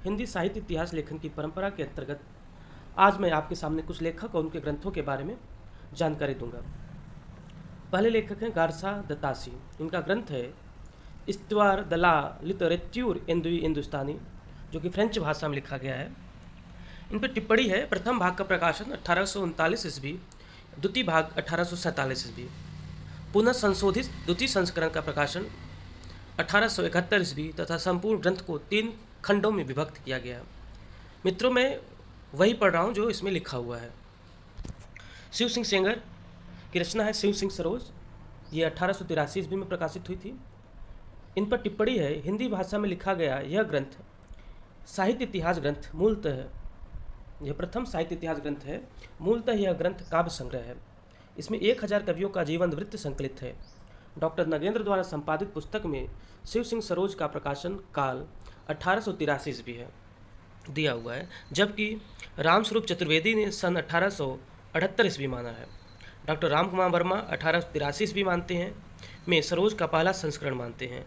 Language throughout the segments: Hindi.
हिंदी साहित्य इतिहास लेखन की परंपरा के अंतर्गत आज मैं आपके सामने कुछ लेखक और उनके ग्रंथों के बारे में जानकारी दूंगा। पहले लेखक हैं गारसा दत्तासी। इनका ग्रंथ है इस्तवार द ला लिटरेच्यूर हिंदुस्तानी, जो कि फ्रेंच भाषा में लिखा गया है। इन पर टिप्पणी है। प्रथम भाग का प्रकाशन 1839 ईस्वी, द्वितीय भाग 1847 ईस्वी। पुनः संशोधित द्वितीय संस्करण का प्रकाशन 1871 ईस्वी तथा संपूर्ण ग्रंथ को 3 खंडों में विभक्त किया गया। मित्रों, मैं वही पढ़ रहा हूँ जो इसमें लिखा हुआ है। शिव सिंह सेंगर की रचना है शिव सिंह सरोज। ये 1883 ईस्वी में प्रकाशित हुई थी। इन पर टिप्पणी है। हिंदी भाषा में लिखा गया यह ग्रंथ साहित्य इतिहास ग्रंथ मूलतः यह प्रथम साहित्य इतिहास ग्रंथ है। मूलतः यह ग्रंथ काव्य संग्रह है। इसमें 1000 कवियों का जीवन वृत्त संकलित है। डॉक्टर नगेंद्र द्वारा संपादित पुस्तक में शिव सिंह सरोज का प्रकाशन काल 1883 ईस्वी है दिया हुआ है, जबकि रामस्वरूप चतुर्वेदी ने सन 1878 ईस्वी माना है। डॉक्टर रामकुमार वर्मा 1883 ईस्वी मानते हैं में सरोज का पहला संस्करण मानते हैं,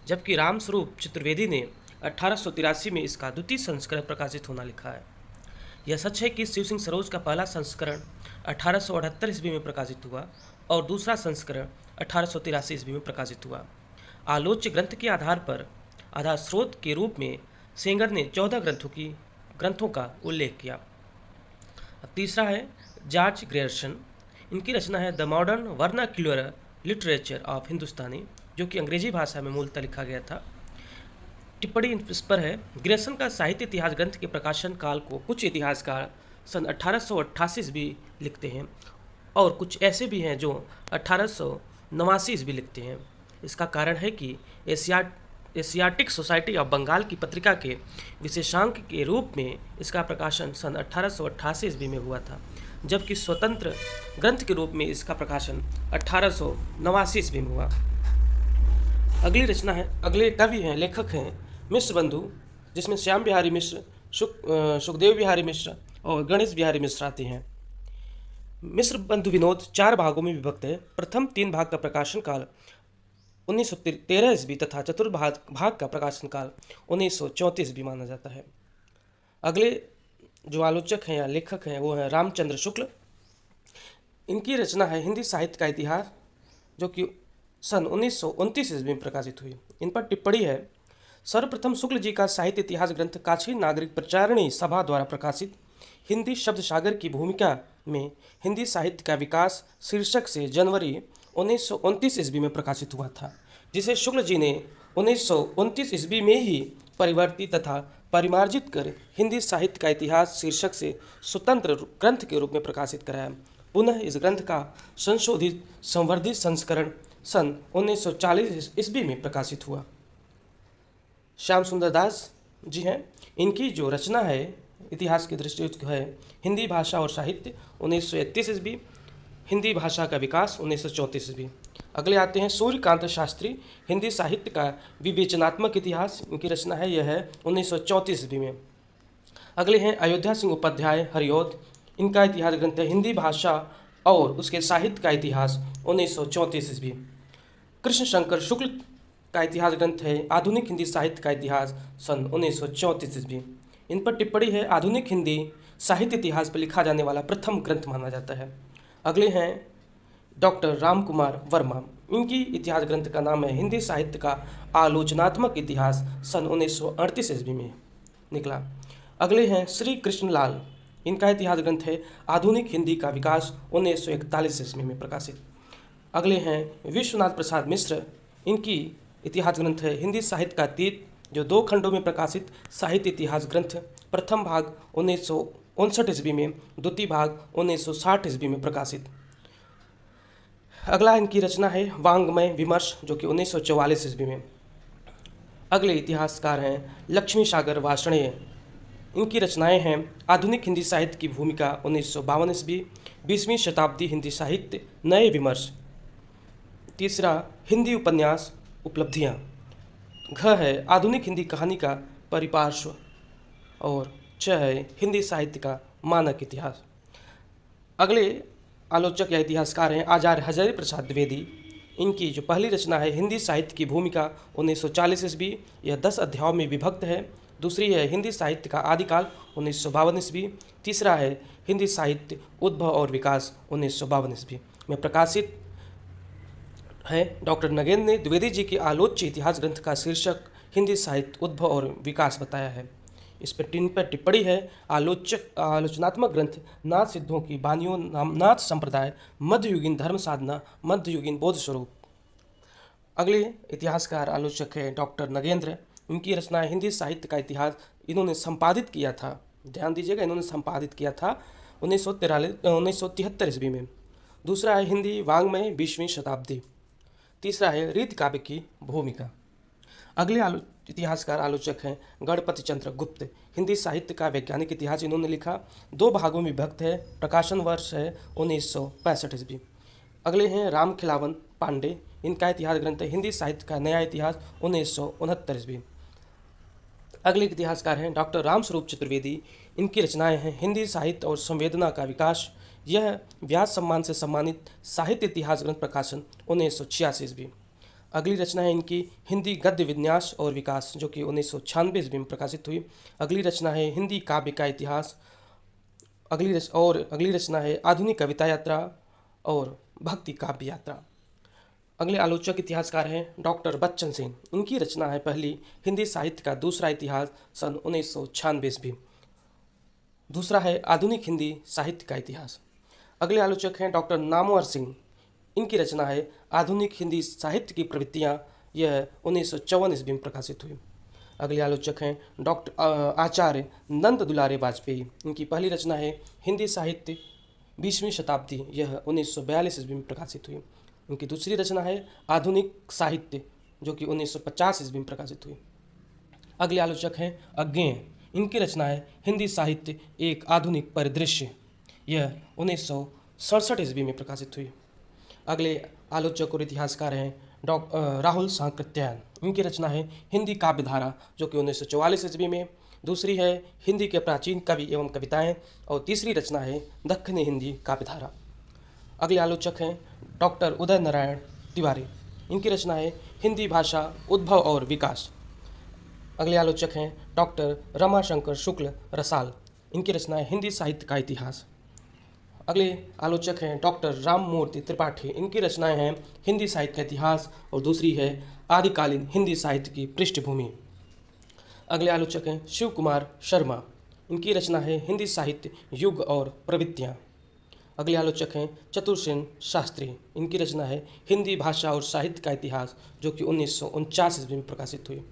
जबकि रामस्वरूप चतुर्वेदी ने 1883 में इसका द्वितीय संस्करण प्रकाशित होना लिखा है। यह सच है कि शिव सिंह सरोज का पहला संस्करण 1878 ईस्वी में प्रकाशित हुआ और दूसरा संस्करण 1883 ईस्वी में प्रकाशित हुआ। आलोच्य ग्रंथ के आधार पर आधार स्रोत के रूप में सेंगर ने 14 ग्रंथों का उल्लेख किया। अब तीसरा है जॉर्ज ग्रेयर्सन। इनकी रचना है the modern vernacular literature of Hindustani, जो कि अंग्रेजी भाषा में मूलतः लिखा गया था। टिप्पणी इस पर है। ग्रेयर्सन का साहित्य इतिहास ग्रंथ के प्रकाशन काल को कुछ इतिहासकार सन 1888 ईस्वी लिखते हैं और कुछ ऐसे भी हैं जो 1889 ईस्वी लिखते हैं। इसका कारण है कि एशियाटिक सोसाइटी ऑफ बंगाल की पत्रिका के विशेषांक के रूप में इसका प्रकाशन सन 1888 ईस्वी में हुआ था, जबकि स्वतंत्र ग्रंथ के रूप में इसका प्रकाशन 1889 ईस्वी में हुआ। अगली रचना है, अगले कवि हैं, लेखक हैं मिश्र बंधु, जिसमें श्याम बिहारी मिश्र, सुखदेव बिहारी मिश्र और गणेश बिहारी मिश्र आते हैं। मिश्र बंधु विनोद 4 भागों में विभक्त है। प्रथम 3 भाग का प्रकाशन काल 1913 ईस्वी तथा चतुर्थ भाग का प्रकाशन काल 1934 ईस्वी माना जाता है। अगले जो आलोचक हैं या लेखक हैं वो हैं रामचंद्र शुक्ल। इनकी रचना है हिंदी साहित्य का इतिहास, जो कि सन 1929 ईस्वी में प्रकाशित हुई। इन पर टिप्पणी है। सर्वप्रथम शुक्ल जी का साहित्य इतिहास ग्रंथ काशी नागरिक प्रचारणी सभा द्वारा प्रकाशित हिंदी शब्द सागर की भूमिका में हिंदी साहित्य का विकास शीर्षक से जनवरी 1929 ईस्वी में प्रकाशित हुआ था, जिसे शुक्ल जी ने 1929 ईस्वी में ही परिवर्तित तथा परिमार्जित कर हिंदी साहित्य का इतिहास शीर्षक से स्वतंत्र ग्रंथ के रूप में प्रकाशित कराया। पुनः इस ग्रंथ का संशोधित संवर्धित संस्करण सन 1940 ईस्वी में प्रकाशित हुआ। श्याम सुंदर दास जी हैं। इनकी जो रचना है इतिहास की दृष्टि से है हिंदी भाषा और साहित्य 1931 ईस्वी, हिंदी भाषा का विकास 1934 ईस्वी। अगले आते हैं सूर्यकांत शास्त्री। हिंदी साहित्य का विवेचनात्मक इतिहास, इनकी रचना है यह है 1934 ईस्वी में। अगले हैं अयोध्या सिंह उपाध्याय हरिऔध। इनका इतिहास ग्रंथ है हिंदी भाषा और उसके साहित्य का इतिहास 1934 ईस्वी। कृष्ण शंकर शुक्ल का इतिहास ग्रंथ है आधुनिक हिंदी साहित्य का इतिहास सन 1934 ईस्वी। इन पर टिप्पणी है। आधुनिक हिंदी साहित्य इतिहास पर लिखा जाने वाला प्रथम ग्रंथ माना जाता है। अगले हैं डॉक्टर रामकुमार वर्मा। इनकी इतिहास ग्रंथ का नाम है हिंदी साहित्य का आलोचनात्मक इतिहास, सन 1938 ईस्वी में निकला। अगले हैं श्री कृष्ण लाल। इनका इतिहास ग्रंथ है आधुनिक हिंदी का विकास 1941 ईस्वी में प्रकाशित। अगले हैं विश्वनाथ प्रसाद मिश्र। इनकी इतिहास ग्रंथ है हिंदी साहित्य का अतीत, जो 2 खंडों में प्रकाशित साहित्य इतिहास ग्रंथ। प्रथम भाग 1959 ईस्वी में, द्वितीय भाग 1960 ईस्वी में प्रकाशित। अगला इनकी रचना है वांग्मय विमर्श, जो कि 1944 ईस्वी में। अगले इतिहासकार हैं लक्ष्मी सागर वार्ष्णेय। इनकी रचनाएं हैं आधुनिक हिंदी साहित्य की भूमिका 1952 ईस्वी, 20वीं शताब्दी हिंदी साहित्य नए विमर्श। तीसरा हिंदी उपन्यास उपलब्धियाँ। घ है आधुनिक हिंदी कहानी का परिपार्श्व और च है हिंदी साहित्य का मानक इतिहास। अगले आलोचक या इतिहासकार हैं आचार्य हजारी प्रसाद द्विवेदी। इनकी जो पहली रचना है हिंदी साहित्य की भूमिका 1940 ईस्वी, यह 10 अध्यायों में विभक्त है। दूसरी है हिंदी साहित्य का आदिकाल 1952 ईस्वी। तीसरा है हिंदी साहित्य उद्भव और विकास 1952 ईस्वी में प्रकाशित है। डॉक्टर नगेंद्र द्विवेदी जी की आलोच्य इतिहास ग्रंथ का शीर्षक हिंदी साहित्य उद्भव और विकास बताया है। इस पर टिप्पणी है आलोचनात्मक ग्रंथ नाथ सिद्धों की वाणियों, नाथ संप्रदाय, मध्ययुगीन धर्म साधना, मध्ययुगीन बोध स्वरूप। अगले इतिहासकार आलोचक है डॉक्टर नगेंद्र। इनकी रचना हिंदी साहित्य का इतिहास इन्होंने संपादित किया था, ध्यान दीजिएगा, इन्होंने संपादित किया था 1973 ईस्वी में। दूसरा है हिंदी वाङ्मय 20वीं शताब्दी। तीसरा है रीति काव्य की भूमिका। अगले इतिहासकार आलोचक हैं गणपति चंद्र गुप्त। हिंदी साहित्य का वैज्ञानिक इतिहास इन्होंने लिखा, 2 भागों में विभक्त है, प्रकाशन वर्ष है 1965 ईस्वी। अगले हैं राम खिलावन पांडे। इनका इतिहास ग्रंथ है हिंदी साहित्य का नया इतिहास 1969 ईस्वी। अगले इतिहासकार हैं डॉक्टर रामस्वरूप चतुर्वेदी। इनकी रचनाएं हैं हिंदी साहित्य और संवेदना का विकास। यह व्यास सम्मान से सम्मानित साहित्य इतिहास ग्रंथ, प्रकाशन 1986 ईस्वी। अगली रचना है इनकी हिंदी गद्य विन्यास और विकास, जो कि 1996 ईस्वी में प्रकाशित हुई। अगली रचना है हिंदी काव्य का इतिहास। अगली रचना है आधुनिक कविता यात्रा और भक्ति काव्य यात्रा। अगले आलोचक इतिहासकार हैं डॉक्टर बच्चन सिंह। इनकी रचना है पहली हिंदी साहित्य का दूसरा इतिहास सन 1996 ईस्वी। दूसरा है आधुनिक हिंदी साहित्य का इतिहास। अगले आलोचक हैं डॉक्टर नामवर सिंह। इनकी रचना है आधुनिक हिंदी साहित्य की प्रवृत्तियाँ। यह 1954 ईस्वी में प्रकाशित हुई। अगले आलोचक हैं डॉक्टर आचार्य नंद दुलारे वाजपेयी। इनकी पहली रचना है हिंदी साहित्य 20वीं शताब्दी। यह 1942 ईस्वी में प्रकाशित हुई। उनकी दूसरी रचना है आधुनिक साहित्य, जो कि 1950 ईस्वी में प्रकाशित हुई। अगले आलोचक हैं अज्ञेय। इनकी रचना है हिंदी साहित्य एक आधुनिक परिदृश्य। यह 1967 ईस्वी में प्रकाशित हुई। अगले आलोचक और इतिहासकार हैं राहुल सांकृत्यायन। इनकी रचना है हिंदी काव्यधारा, जो कि 1944 ईस्वी में। दूसरी है हिंदी के प्राचीन कवि एवं कविताएं, और तीसरी रचना है दक्षिणी हिंदी काव्यधारा। अगले आलोचक हैं डॉक्टर उदय नारायण तिवारी। इनकी रचना है हिंदी भाषा उद्भव और विकास। अगले आलोचक हैं डॉक्टर रमाशंकर शुक्ल रसाल। इनकी रचना है हिंदी साहित्य का इतिहास। अगले आलोचक हैं डॉक्टर राममूर्ति त्रिपाठी। इनकी रचनाएं हैं हिंदी साहित्य का इतिहास, और दूसरी है आदिकालीन हिंदी साहित्य की पृष्ठभूमि। अगले आलोचक हैं शिव कुमार शर्मा। इनकी रचना है हिंदी साहित्य युग और प्रवृत्तियाँ। अगले आलोचक हैं चतुरसेन शास्त्री। इनकी रचना है हिंदी भाषा और साहित्य का इतिहास, जो कि 1949 ईस्वी में प्रकाशित हुई।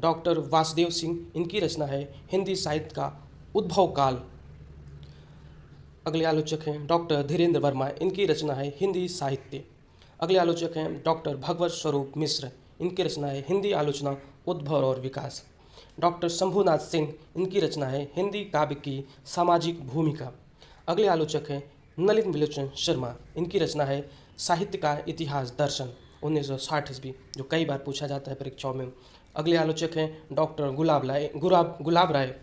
डॉक्टर वासुदेव सिंह। इनकी रचना है हिंदी साहित्य का उद्भव काल। अगले आलोचक हैं डॉक्टर धीरेन्द्र वर्मा। इनकी रचना है हिंदी साहित्य। अगले आलोचक हैं डॉक्टर भगवत स्वरूप मिश्र। इनकी रचना है हिंदी आलोचना उद्भव और विकास। डॉक्टर शंभुनाथ सिंह। इनकी रचना है हिंदी काव्य की सामाजिक भूमिका। अगले आलोचक हैं नलिन विलोचन शर्मा। इनकी रचना है साहित्य का इतिहास दर्शन 1960 ईस्वी, जो कई बार पूछा जाता है परीक्षाओं में। अगले आलोचक हैं डॉक्टर गुलाब राय।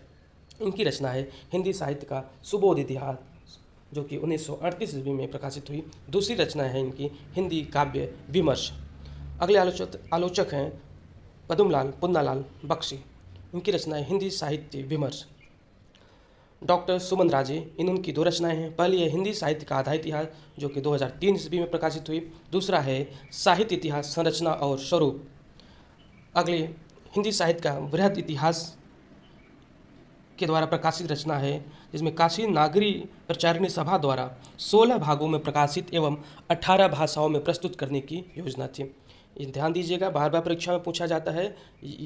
इनकी रचना है हिंदी साहित्य का सुबोध इतिहास, जो कि 1938 ईस्वी में प्रकाशित हुई। दूसरी रचना है इनकी हिंदी काव्य विमर्श। अगले आलोचक हैं पदुमलाल पुन्नालाल बख्शी। इनकी रचना है हिंदी साहित्य विमर्श। डॉक्टर सुमन राजे। इनकी 2 रचनाएं हैं। पहली है हिंदी साहित्य का आधा इतिहास, जो कि 2003 ईस्वी में प्रकाशित हुई। दूसरा है साहित्य इतिहास संरचना और स्वरूप। अगले हिंदी साहित्य का बृहद इतिहास के द्वारा प्रकाशित रचना है, जिसमें काशी नागरी प्रचारिणी सभा द्वारा 16 भागों में प्रकाशित एवं 18 भाषाओं में प्रस्तुत करने की योजना थी। ध्यान दीजिएगा, बार बार परीक्षा में पूछा जाता है।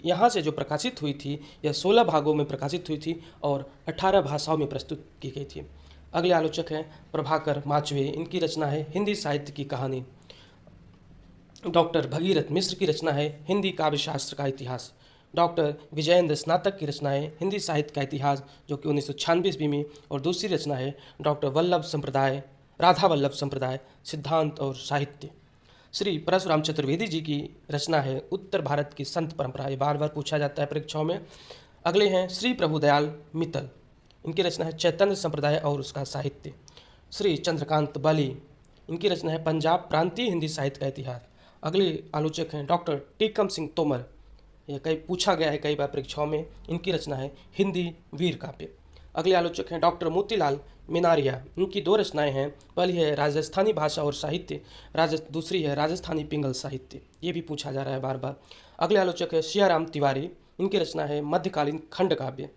यहाँ से जो प्रकाशित हुई थी यह 16 भागों में प्रकाशित हुई थी और 18 भाषाओं में प्रस्तुत की गई थी। अगले आलोचक हैं प्रभाकर माचवे। इनकी रचना है हिंदी साहित्य की कहानी। डॉक्टर भगीरथ मिश्र की रचना है हिंदी काव्य शास्त्र का इतिहास। डॉक्टर विजयेंद्र स्नातक की रचना है हिंदी साहित्य का इतिहास, जो कि 1996 ईस्वी में। और दूसरी रचना है डॉक्टर राधा वल्लभ संप्रदाय सिद्धांत और साहित्य। श्री परशुराम चतुर्वेदी जी की रचना है उत्तर भारत की संत परंपरा। ये बार बार पूछा जाता है परीक्षाओं में। अगले हैं श्री प्रभुदयाल मित्तल। इनकी रचना है चैतन्य संप्रदाय और उसका साहित्य। श्री चंद्रकांत बाली। इनकी रचना है पंजाब प्रांतीय हिंदी साहित्य का इतिहास। अगले आलोचक हैं डॉक्टर टीकम सिंह तोमर। यह कई पूछा गया है कई बार परीक्षाओं में। इनकी रचना है हिंदी वीर काव्य। अगले आलोचक हैं डॉक्टर मोतीलाल मिनारिया। इनकी दो रचनाएं हैं, पहली है राजस्थानी भाषा और साहित्य, दूसरी है राजस्थानी पिंगल साहित्य। ये भी पूछा जा रहा है बार बार। अगले आलोचक है सियाराम तिवारी। इनकी रचना है मध्यकालीन खंड काव्य।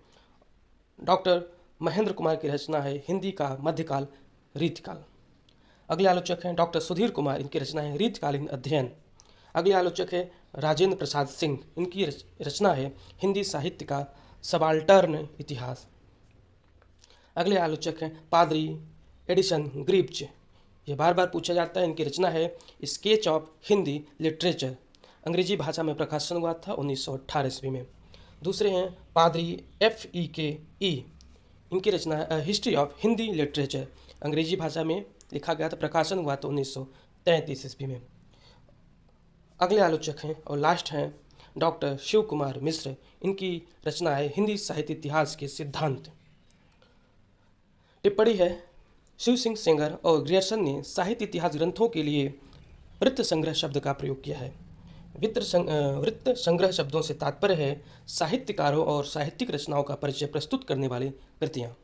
डॉक्टर महेंद्र कुमार की रचना है हिंदी का मध्यकाल रीतिकाल। अगले आलोचक हैं डॉक्टर सुधीर कुमार। इनकी रचना है रीतकालीन अध्ययन। अगले आलोचक है राजेंद्र प्रसाद सिंह। इनकी रचना है हिंदी साहित्य का सबाल्टर्न इतिहास। अगले आलोचक हैं पादरी एडिसन ग्रीप्च। ये बार बार पूछा जाता है। इनकी रचना है स्केच ऑफ हिंदी लिटरेचर। अंग्रेजी भाषा में प्रकाशन हुआ था 1918 ईस्वी में। दूसरे हैं पादरी FEKE। इनकी रचना है हिस्ट्री ऑफ हिंदी लिटरेचर। अंग्रेजी भाषा में लिखा गया था, प्रकाशन हुआ था 1933 ईस्वी में। अगले आलोचक हैं और लास्ट हैं डॉक्टर शिव कुमार मिश्र। इनकी रचना है हिंदी साहित्य इतिहास के सिद्धांत। टिप्पणी है शिव सिंह सेंगर और ग्रियर्सन ने साहित्य इतिहास ग्रंथों के लिए वृत्त संग्रह शब्द का प्रयोग किया है। वृत्त संग्रह शब्दों से तात्पर्य है साहित्यकारों और साहित्यिक रचनाओं का परिचय प्रस्तुत करने वाली कृतियाँ।